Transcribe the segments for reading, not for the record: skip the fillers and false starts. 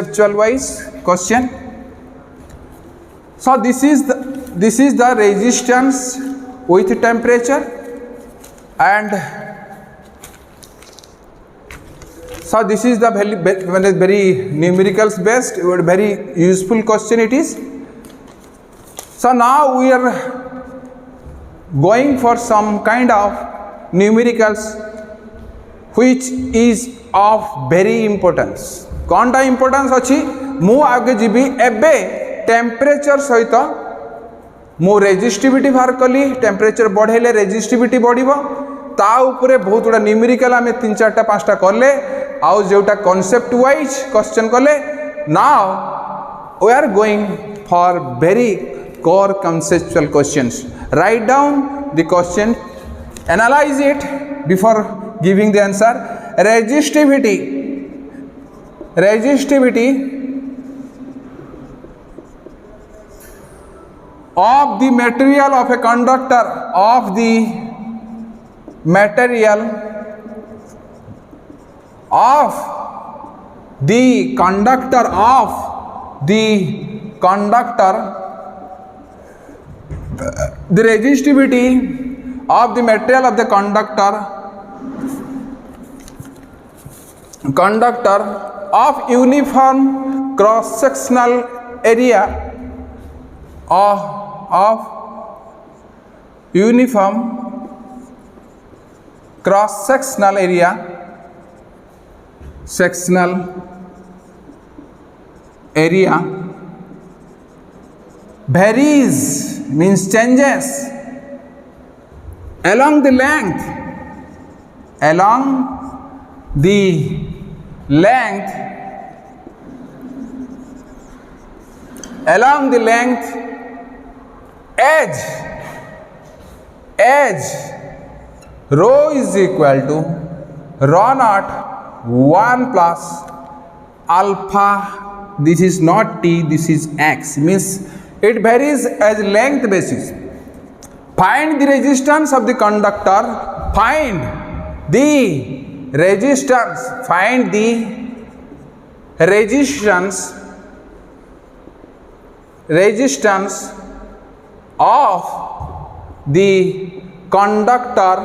conceptual wise question. So this is the resistance with temperature, and so this is the very numericals based, very useful question it is. So now we are going for some kind of numericals which is of very importance. कौन टा importance अच्छी मु आगे जीवी एबे temperature सहित मु resistivity बाहर कली टेम्परेचर बढ़ेले रेजिस्टिविटी बढ़िबो ता उपरे बहुत गुड़ा न्यूमेरिकल आमे 3 4 5 कले आउ जोटा कांसेप्ट वाइज क्वेश्चन कले now we are going for very core conceptual questions. Write down the question, analyze it before giving the answer. Resistivity of the material of a conductor of the material of the conductor of the conductor, the resistivity of the material of the conductor of uniform cross sectional area of uniform cross sectional area varies, means changes along the length edge rho is equal to rho naught 1 plus alpha. This is not t, this is x, means it varies as length basis. Find the resistance of the conductor, find the resistance of the conductor,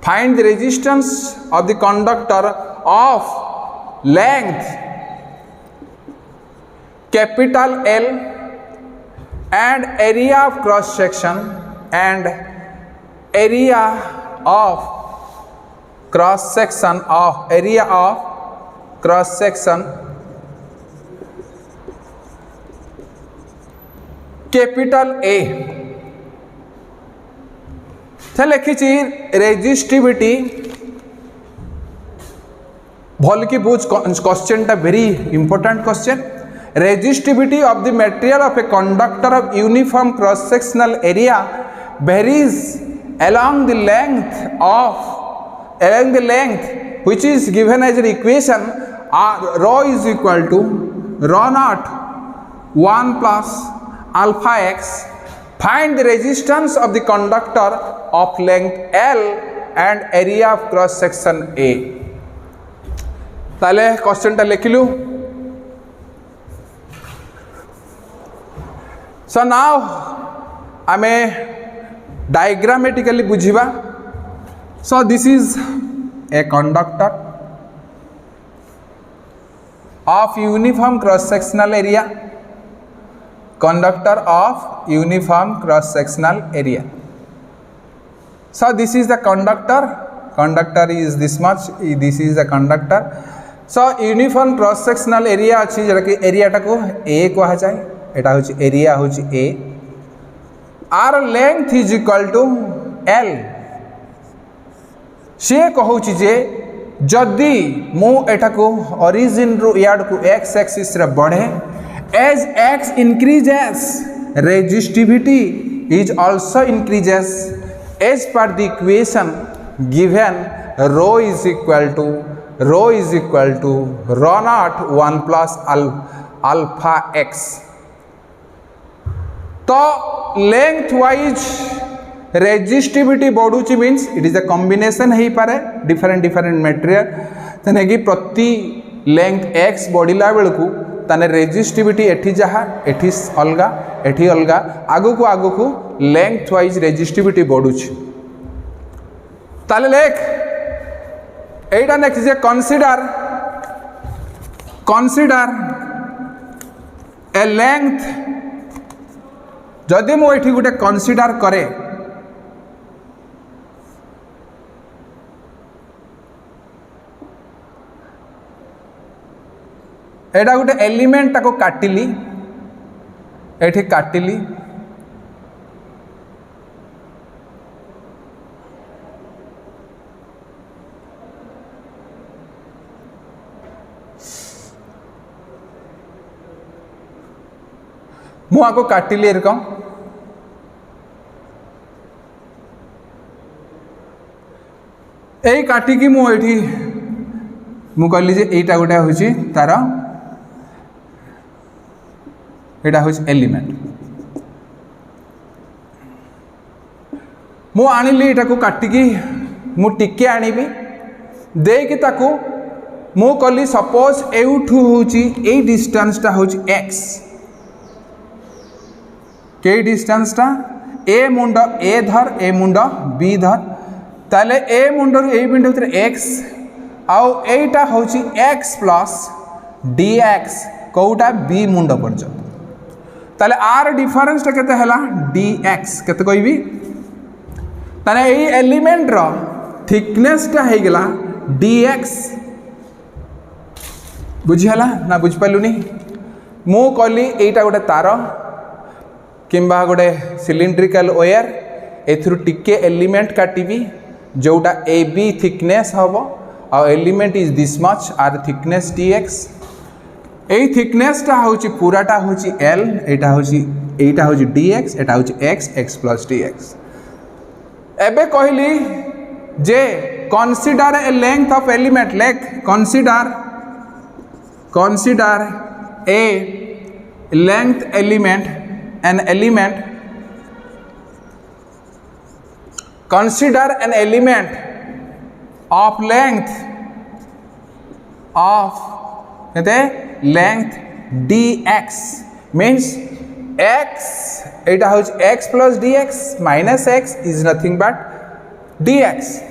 find the resistance of the conductor of length capital L and area of cross section capital A. तो लिखी resistivity भल की बुझ question टा very important question. Resistivity of the material of a conductor of uniform cross sectional area varies along the length which is given as an equation. Rho is equal to rho naught 1 plus alpha x. Find the resistance of the conductor of length L and area of cross section A. ताले question टा लिखिलु. So now आमे diagrammatically बुझिबा. So this is a conductor of uniform cross sectional area. Conductor of uniform cross sectional area. So this is the conductor is this much, this is the conductor. So uniform cross sectional area अच्छी जरा कि area टा को A कहा जाए. एटा होची area होची A. R length is equal to L. से कहूची जे जदि मु एटा को ओरिजिन रो यार्ड को x एक्सिस रे बढ़े, as x increases resistivity is also increases as per the equation given. Rho is equal to rho naught 1 plus alpha x. तो length wise resistivity बढ़ुची means it is a combination हो पारे different material तेने कि प्रति length x बढ़ला बेलू ताने रेजिस्टिविटी एठी जहाँ एठी अलगा एठी अलगा आगु को लेंथ वाइज रेजिस्टिविटी बढ़ुछि ताले लेख एटा नेक्स्ट जे कंसीडर ए लेंथ जदि मु एठी गुटे कंसीडर करे एटा गोटे एलिमेंट टाको काटिली एठी काटिली मु आको काटिली एरकम एई काटिकी मु एठी मु कहली जे एटा गोटे होची तार एटा होची एलिमेंट मु आनिली एटा को काटिकी मु टिके आनिबी देकी ताकू मु कहली सपोज एउठू होची एई डिस्टेंस टा होची x के डिस्टेंस टा ए मुंड ए धर ए मुंड बी धर ताले ए मुंड ए बिंदु भीतर x आउ एटा होची x प्लस dx कोटा b मुंड पर्यंत ताले आर डिफरेंस टा केते हला dx केते कहबी ताले एई एलिमेंट रो थिकनेस टा हे गेला dx बुझी हला ना बुझ पालुनी मु कहली एटा गोटे तार किंबा गोटे सिलिंड्रिकल वायर एथुरु टिके एलिमेंट काटिबी जोटा ए बी थिकनेस हम आ एलिमेंट इज दिस मच आर थिकनेस dx एई थिकनेस टा होची पूराटा होची l एटा होची dx एटा होची x प्लस dx एबे कहली जे कंसीडर ए लेंथ ऑफ एलिमेंट लेख कंसीडर ए length element an element consider an element of length dx means x it has x plus dx minus x is nothing but dx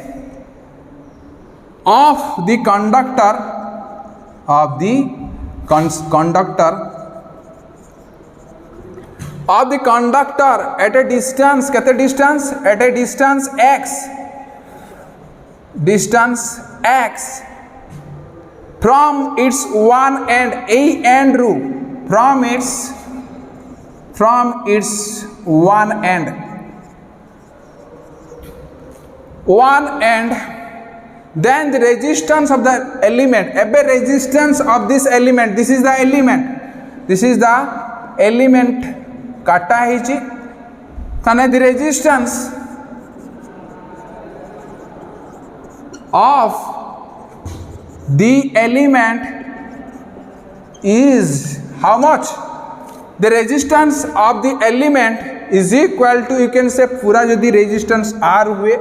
of the conductor at a distance kete distance at a distance x from its one end a end ru from its one end then the resistance of the element a resistance of this element this is the element काटा है ताने the resistance of the element is how much the resistance of the element is equal to you can say पूरा यदि resistance आर हुए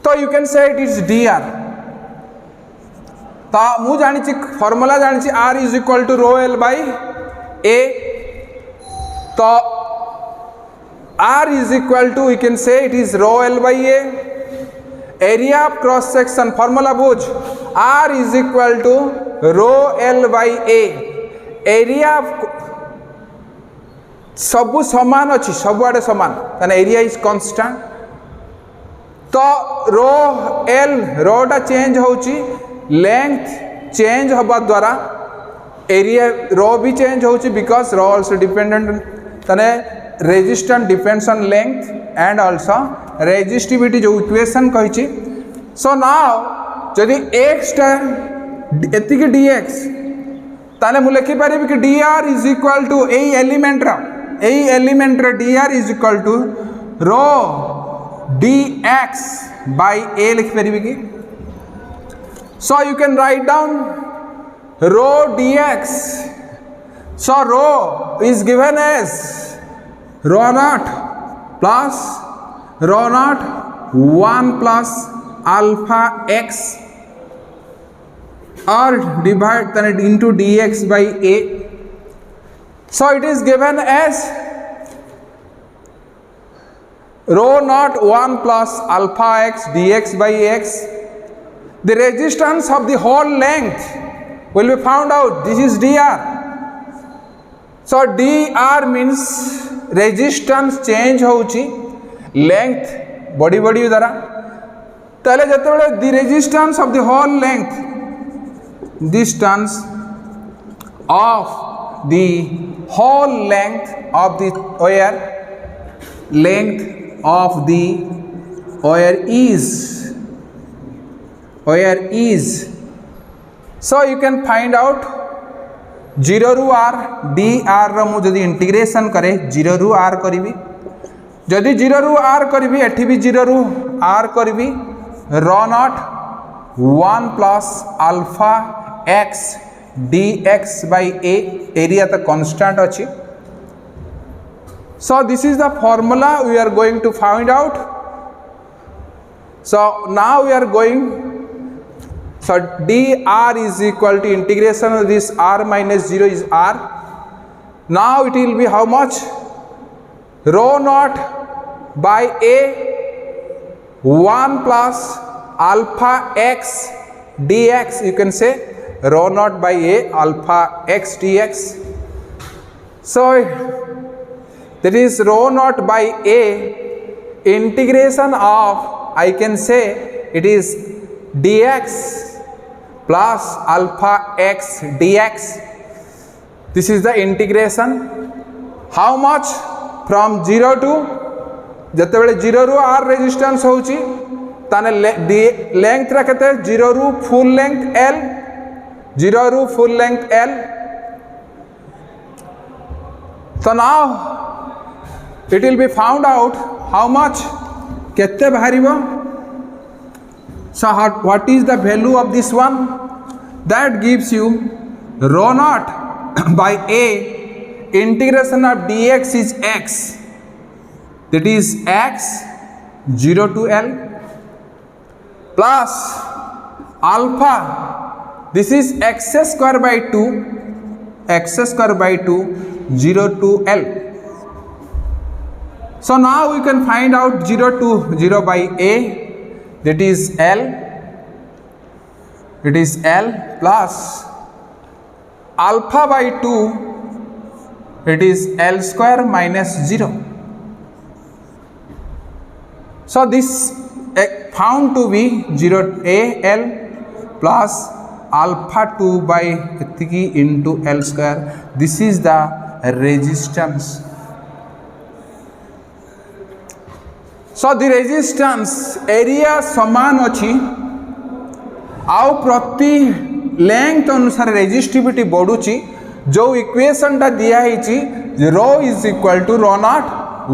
तो you can say it is dr तो मु जानी फॉर्मूला जानी R is equal to rho L by A तो R is equal to we can say it is rho L by A area of cross section formula बुझ R is equal to rho L by A area of सबु समान अच्छी सबुआडे समान ताने area is constant तो rho L रोटा change होची length change हवा द्वारा एरिया रो भी चेंज होची बिकॉज रो आल्सो डिपेंडेंट ताने resistance depends on length and also resistivity जो इक्वेशन कहिची सो नाउ जदि x टा एतिके dx ताने मु लिखि परिबि कि dr is equal to a element रे dr is equal to rho dx by a लिखि परिबि कि so you can write down rho dx so rho is given as rho naught plus rho naught 1 plus alpha x or divide then into dx by a. So it is given as rho naught 1 plus alpha x dx by x. The resistance of the whole length will be found out. This is dr. So dr means resistance change होउची length body द्वारा. ताले जतबेले the resistance of the whole length, distance of the whole length of the wire, length of the wire is, so you can find out 0 ru r dr रो मु जदि integration करे 0 ru r करिवि, जदि 0 ru r करिवि एठी भी 0 ru r करिवि rho naught 1 plus alpha x dx by a, area the constant achi. So this is the formula we are going to find out. So now we are going, so dr is equal to integration of this r minus 0 is r. Now it will be how much? Rho naught by a 1 plus alpha x dx, you can say rho naught by a alpha x dx. So that is rho naught by a integration of, I can say it is dx plus alpha x dx. This is the integration. How much? From 0 to जतबेले 0 ru r resistance होउची ताने length रखते 0 ru full length l, 0 ru full length l. So now it will be found out how much kette baharibo. So what is the value of this one? That gives you rho naught by a integration of dx is x, that is x 0 to l, plus alpha, this is x square by 2, x square by 2 0 to l. So now we can find out 0 to 0 by a, that is l, it is l plus alpha by 2, it is l square minus 0. So this found to be 0 a l plus alpha 2 by into l square. This is the resistance. So the resistance area समान अच्छी आउ प्रति length अनुसार resistivity बढ़ुची. जो equation टा दिया है rho is equal to rho naught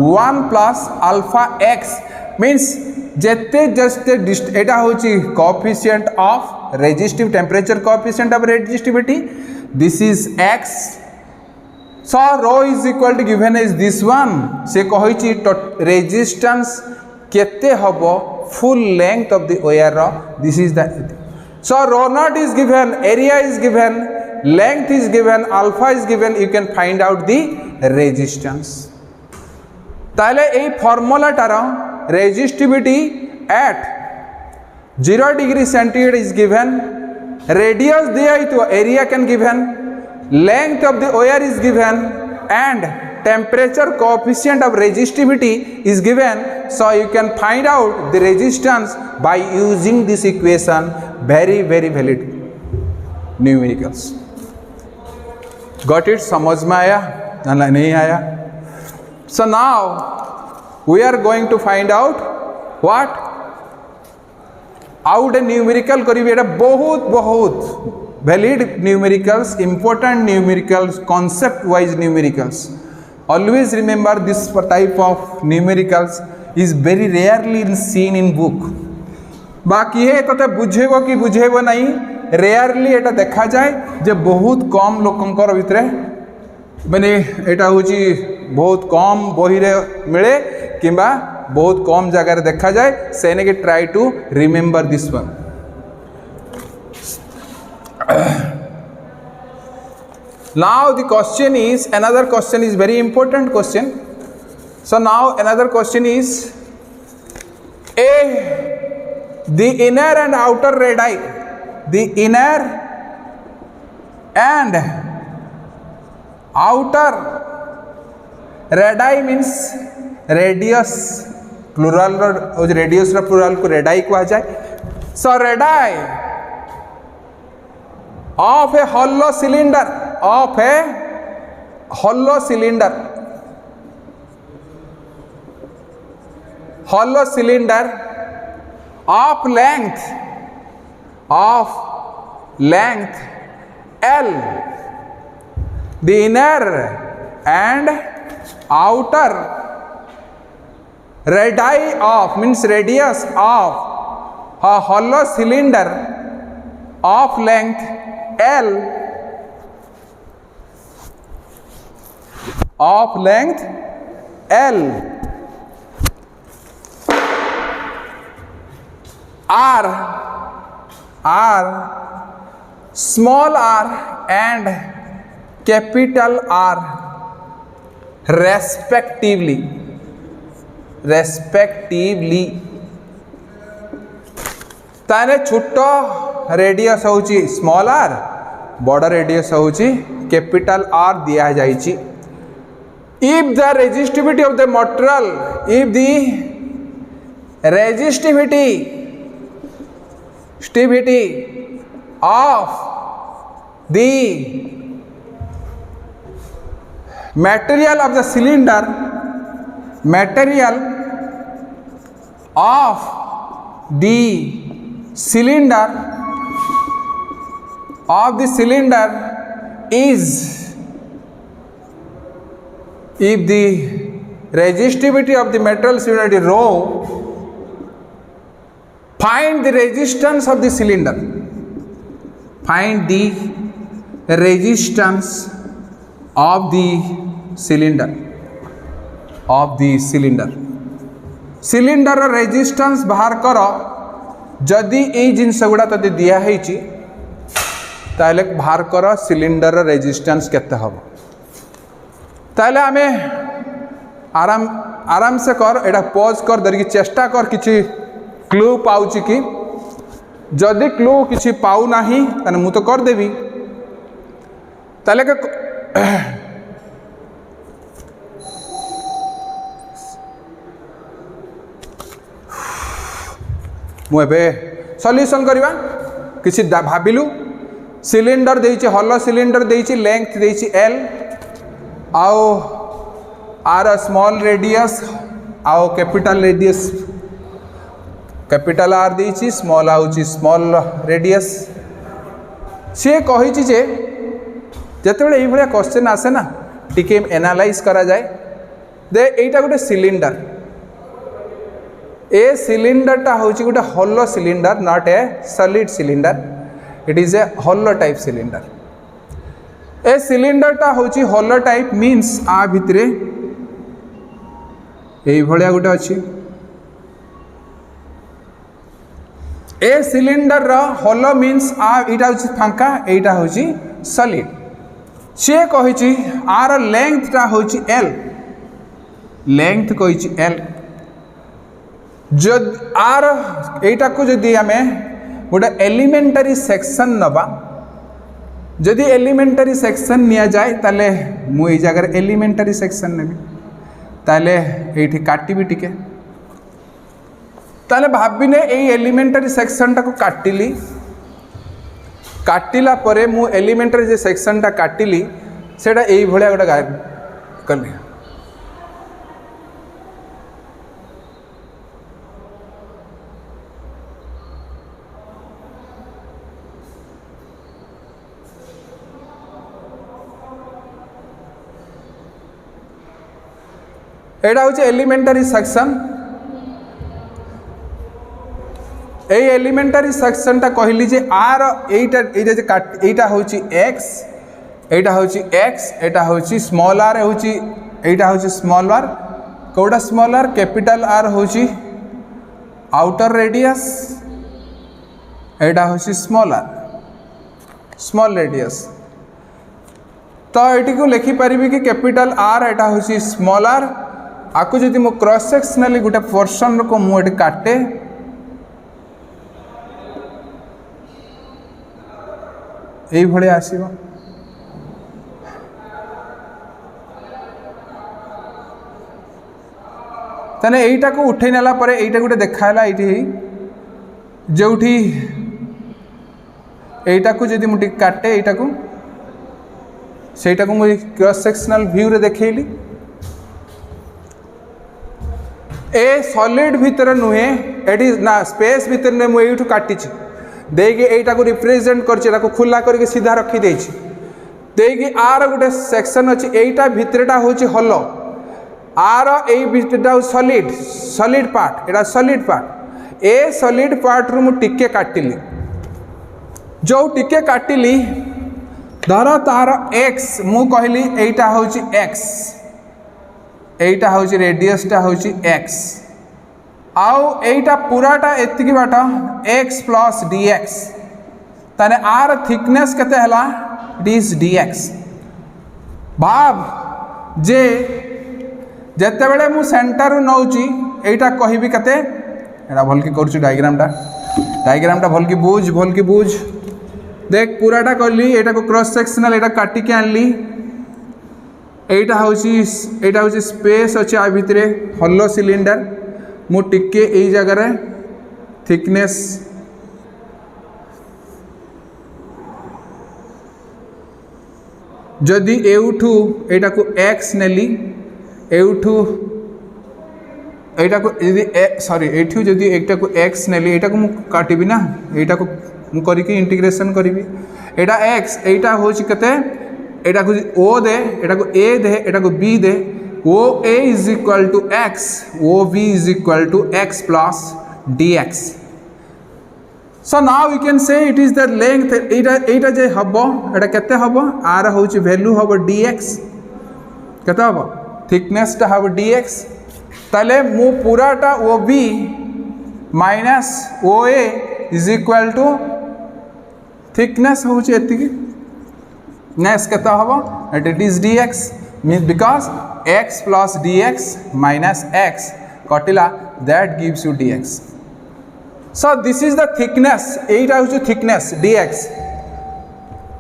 1 plus alpha x means जेते जस्ते एटा होची coefficient of resistive temperature coefficient of resistivity. This is x. So rho is equal to given is this one. से कहिची रेजिस्टेंस केते हबो full length of the wire रो. This is the. So rho naught is given, area is given, length is given, alpha is given, you can find out the resistance. ताले a formula Tara resistivity at 0 degree centigrade is given, radius दिया है तो area can given, length of the wire is given and temperature coefficient of resistivity is given. So you can find out the resistance by using this equation. Very valid numericals. Got it? समझ में आया ना नहीं आया? So now we are going to find out what out a numerical करीबी एटा बहुत valid numericals, important numericals, concept wise numericals. Always remember this type of numericals is very rarely seen in book. बाकी है तो बुझेबो कि बुझेबो नहीं, rarely एटा देखा जाए जे बहुत कम लोकंकर भितरे माने एटा होची बहुत कम बही रे मिले किंबा बहुत कम जगह रे देखा जाए. से ने के try to remember this one. Now the question is, another question is very important question. So now another question is, the inner and outer radii, the inner and outer radii means radius, plural radius रा plural को radii कहा जाए. So radii of a hollow cylinder, of a hollow cylinder, hollow cylinder of length L, the inner and outer radii of means radius of a hollow cylinder of length L, of length L are small r and capital R respectively. ताने छोटो radius होची small r, बड़ radius होची capital R दिया जाइची. If the resistivity of the material, if the resistivity of the material of the cylinder, material of the cylinder is, if the resistivity of the material cylinder is rho, find the resistance of the cylinder. Find the resistance of the cylinder. Cylinder resistance बाहर कर. जदि ये जिनस गुड़ा तते दिया है ताले बाहर कर सिलिंडर रेजिस्टेंस केते हम. ताले आमे आराम से कर, एटा पॉज कर धरिकी चेष्टा कर किछि क्लू पाउछि कि. जदि क्लू किछि पाउ नाही ताने मु तो कर देबी. ताले मु एबे सॉल्यूशन करबा. किछि भाबिलु सिलिंडर देइछि, हॉलो सिलिंडर देइछि, लेंथ देइछि L, आओ आर स्मॉल रेडियस, आओ कैपिटल रेडियस कैपिटल R देइछि, स्मॉल आउछि स्मॉल रेडियस. से कहिछि जे जेतेबेले एई भलिया क्वेश्चन आसे ना टिके एनालाइज करा जाए. दे एइटा गोटे सिलिंडर, ए सिलिंडर टा होची गोटे hollow cylinder, not a solid cylinder. It is a hollow type cylinder. A cylinder टा होची हॉलो टाइप मीन्स आ भितरे एई भलिया गोटे अछि. ए सिलिंडर रा हॉलो मीन्स आ इटा होची फांका, एटा होची सॉलिड. से कहिछि आर लेंथ टा होची L, लेंथ कहिछि L. जद आर एटा को जदि आमे गोटे एलिमेंटरी सेक्शन नबा, जदि एलिमेंटरी सेक्शन निया जाए ताले मु ए जगह एलिमेंटरी सेक्शन नेबी. ताले एठी काटिबी टिके. ताले भाबिने एई एलिमेंटरी सेक्शन टा को काटिली. काटिला परे मु एलिमेंटरी जे सेक्शन टा काटिली सेटा एई भलिया गोटे कली. एटा होची एलिमेंटरी सेक्शन. ए एलिमेंटरी सेक्शन टा कहली जे आर एटा एटा होची x, एटा होची x, एटा होची स्मॉल r होची, एटा होची स्मॉल r. कोडा स्मॉल r, कैपिटल R होची आउटर रेडियस, एटा होची स्मॉल r. Small radius. तो ये को लिखिपारि कि कैपिटल आर एटा हूँ स्मॉल आर। आपको जदि मो क्रॉस सेक्शनली गोटे पोर्शन को मुझे काटे यही भाया आसो। ताने एटा को उठे नेला परे एटा गोटे देखाला ये जो एटा को जदि मुझे काटे एटा को सेटा को मुझे क्रॉस सेक्शनल व्यू रे देखैली ए सॉलिड भीतर नुहे एटी ना स्पेस भीतर ने मु एठू काटिछि देगी एटा को रिप्रेजेंट करछि एटा को खुला करके सीधा रखी देछि देगी आर गोटे सेक्शन अछि एटा भीतरटा होछि हॉलो आर ए भीतरटा सॉलिड सॉलिड पार्ट एटा सॉलिड पार्ट ए सॉलिड पार्ट रु मु टिके काटिली जो टिके काटिली धर तार एक्स मु कहली एटा होछि एक्स एटा होछि रेडियसटा होछि एक्स आउ एटा पूराटा एतिकी बाट एक्स प्लस dx ताने आर थिकनेस केते हला इट इज dx। भाव जे जते बेले मु सेंटर रु नौची एटा कहबी केते एटा भल की करछु डायग्रामटा भल की बुझ देख पूराटा कली एटा को क्रॉस सेक्शनल एटा काटी के आनली एटा होची स्पेस अछि आ भितरे हॉलो सिलिंडर मु टिके एई जगह रे थिकनेस जदि एउठू एटा को x नेली एउठू एटा को यदि सॉरी एठू जदि एकटा को x नेली एटा को मु काटिबी ना एटा को मु करी के इंटीग्रेशन करी एटा x एटा होची कते एटा को o दे एटा को a दे एटा को b दे o a is equal to x o b is equal to x plus dx। So now we can say it is the length एटा जे हबो एटा केते हबो आर होची वैल्यू हबो dx केते हबो थिकनेस ता हबो dx ताले मु पूराटा ob minus oa is equal to thickness होची एतिकी नेक्स्ट केता हबो it is dx mean because x plus dx minus x कटिला that gives you dx। So this is the thickness एटा होची थिकनेस dx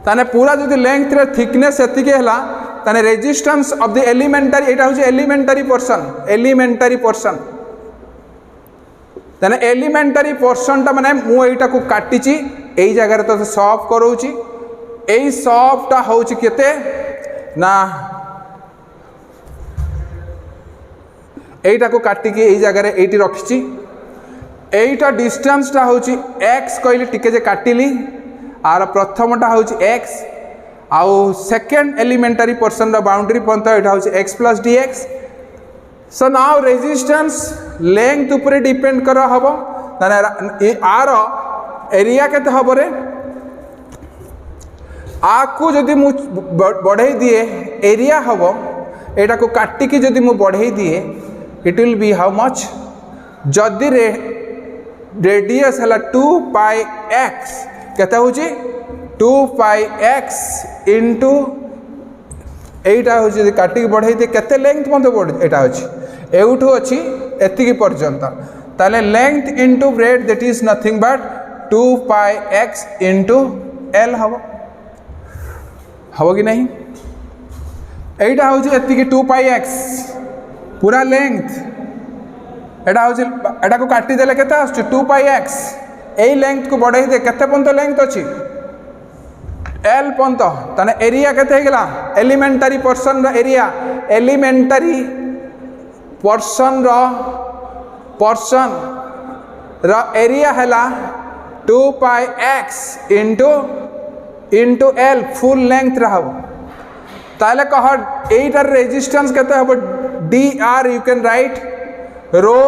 ताने पूरा जदि लेंथ रे थिकनेस एतिकी हला ताने रेजिस्टेंस ऑफ द एलिमेंटरी एटा होची एलिमेंटरी पोर्शन ताने एलिमेंटरी पोर्शन ता माने मु एटा को काटिची एई जगह तो सॉल्व करूची एई सॉल्व ता होची केते ना एटा को काटी के एई जगह रे एटी रखिची एटा डिस्टेंस ता होची x कहली टिके जे काटिली आर प्रथमटा होची x आउ सेकंड एलिमेंटरी पोर्शन रो बाउंड्री पॉइंट एटा होची x plus dx। So now resistance length ऊपर डिपेंड कर हबो ताने आर एरिया केते हबो रे आकु जदि मु बढ़ाई दिए एरिया हबो एटा को काटी की जदि मु बढ़ाई दिए it will be how much जदि रेडियस हला 2 पाई x केते होची 2 पाई x इनटू एटा होची जदि काटी की बढ़ाई दिए केते लेंथ पन्त बढ़ एटा होची एउठू अछि एतिकी पर्यंत ताले length into breadth that is nothing but 2 pi x into l हबो कि नहीं एटा होची एतिकी 2 पाई x पूरा लेंथ एटा होची एटा को काटी देले केते आछी 2 पाई x एई लेंथ को बढ़ाई दे केते पंत लेंथ अछि l पंत ताने एरिया केते हे गेला एलिमेंटरी पोर्शन रो एरिया एलिमेंटरी पोर्शन रो एरिया हला 2 pi x into l full length रहब ताले कह एटार रेजिस्टेंस केते हबो dr you can write rho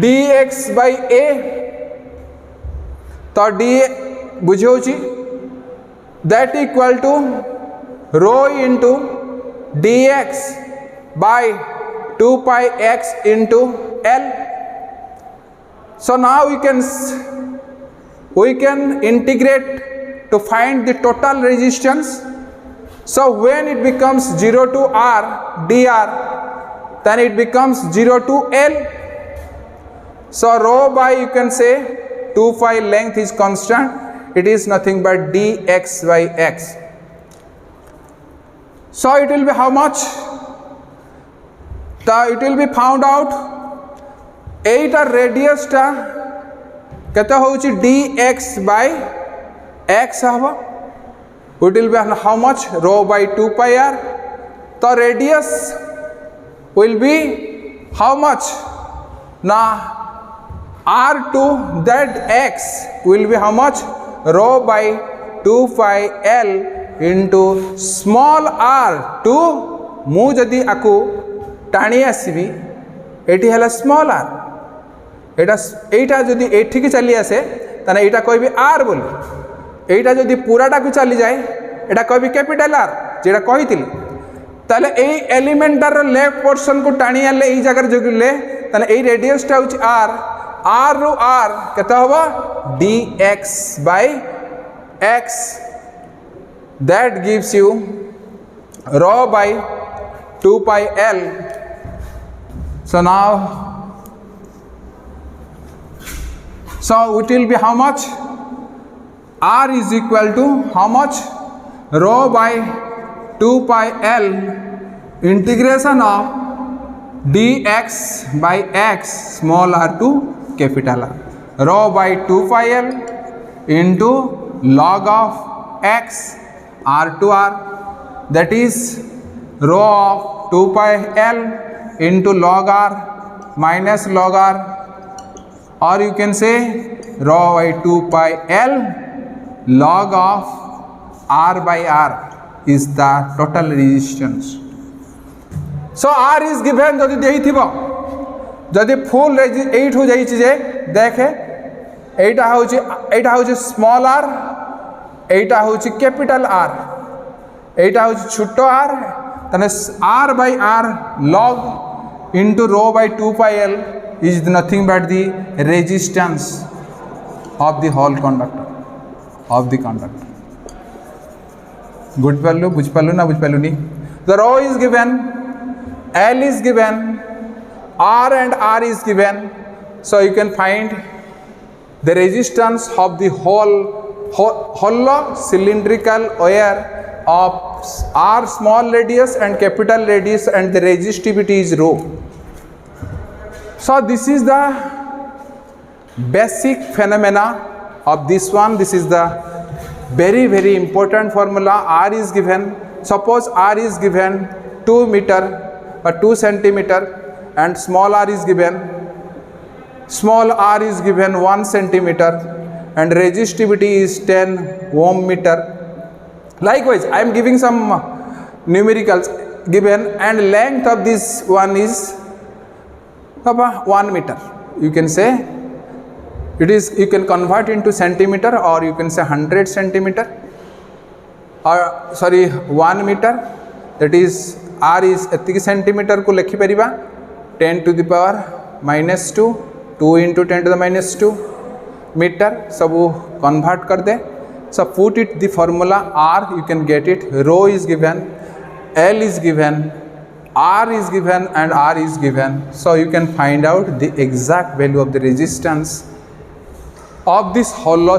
dx by a तो d बुझौची that equal to rho into dx by 2 pi x into l। So now we can integrate to find the total resistance. So when it becomes 0 to R dr, then it becomes 0 to L. So rho by, you can say, 2 pi length is constant. It is nothing but dx by x. So it will be how much? It will be found out. 8 radius ta kete hochi dx by x haba. It will be how much? Rho by 2 pi r. The radius will be how much? Now r2 that x will be how much? Rho by 2 pi l into small r to mu jadi aku टाणी आसबि एटी है small आर एटा जदि एठी की चली आसे ताने एटा कहबी आर बोली एटा जदि पूराटा को चली जाए एटा कहबी कैपिटल आर जेटा कहितिली ताले एई एलिमेंटर लेफ्ट पोर्शन को टाणी आले एई जगह जोगिले ताले एई रेडियसटा होची आर रु आर केते होबो dx by x that gives you rho by 2 pi l. So now, so it will be how much? R is equal to how much? Rho by 2 pi l integration of dx by x small r to capital R. Rho by 2 pi l into log of x r to r, that is rho of 2 pi l into log r minus log r, or you can say rho by 2 pi l log of r by r is the total resistance. So r is given जदि देई थिबो जदि full 8 हो जाई जे देखे एटा होची small r एटा होची capital r एटा होची छोटो r तने r by r log into rho by 2 pi l is nothing but the resistance of the whole conductor of the conductor. Good value, बुझ पालु ना बुझ पालु नी. The rho is given, L is given, R and R is given. So you can find the resistance of the hollow cylindrical wire of R small radius and capital radius, and the resistivity is rho. So this is the basic phenomena of this one. This is the very important formula. R is given, suppose R is given 2 meter or 2 centimeter and small r is given, small r is given 1 centimeter and resistivity is 10 ohm meter. Likewise, I am giving some numericals given, and length of this one is 1 meter. You can say it is, you can convert into centimeter, or you can say 100 centimeter, or sorry 1 meter, that is r is एतिक centimeter को लिखि परिबा 10 to the power minus 2 into 10 to the minus 2 meter सब convert कर दे. So put it the formula R, you can get it. Rho is given, L is given, R is given and R is given. So you can find out the exact value of the resistance of this hollow